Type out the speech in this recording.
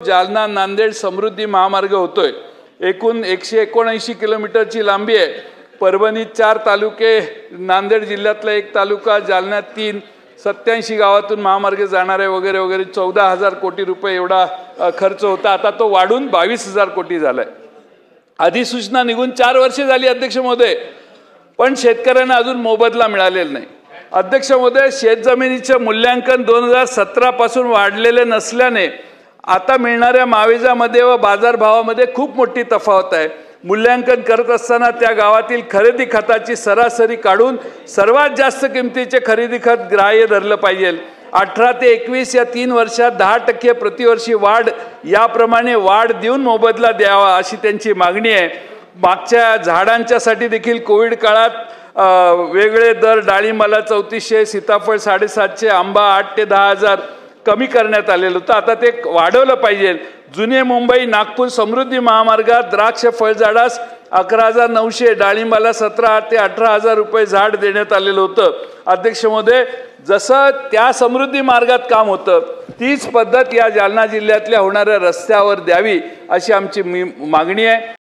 जालना नांदेड समृद्धी महामार्ग होतोय। एकूण 179 किलोमीटरची लांबी आहे। परभणी 4 तालुके, नांदेड जिल्ह्यातला 1 तालुका, जालन्यात 3, 87 गावातून महामार्ग जाणार आहे वगैरे वगैरे। 14,000 कोटी रुपये एवढा खर्च होता। आता तो वाढून 22,000 कोटी झालाय। अधिसूचना निघून 4 वर्षे झाली अध्यक्ष महोदय, पण शेतकऱ्यांना अजून मोबदला मिळालेला नाही। अध्यक्ष महोदय, शेतजमिनीचे मूल्यांकन 2017 पासून वाढलेले नसल्याने आता मिळणाऱ्या मावेजामध्ये व बाजारभावामध्ये खूप मोठी तफावत आहे। मूल्यांकन करत असताना त्या गावातील खरेदी खताची सरासरी काढून सर्वात जास्त किमतीचे खरेदी खत ग्राह्य धरलं पाहिजे। 18 ते 21 या 3 वर्षात 10% प्रतिवर्षी वाढ, याप्रमाणे वाढ देऊन मोबदला द्यावा अशी त्यांची मागणी आहे। मागच्या झाडांच्यासाठी देखील कोविड काळात वेगळे दर, डाळिंबाला 3400, सीताफळ 750, आंबा 8 ते 10,000 कमी करण्यात आलेलं होतं। आता ते वाढवलं पाहिजे। जुने मुंबई नागपूर समृद्धी महामार्गात द्राक्ष फळझाडास 11,900, डाळिंबाला 17 ते 18,000 रुपये झाड देण्यात आलेलं होतं। अध्यक्ष महोदय, जसं त्या समृद्धी मार्गात काम होतं तीच पद्धत या जालना जिल्ह्यातल्या होणाऱ्या रस्त्यावर द्यावी अशी आमची मागणी आहे।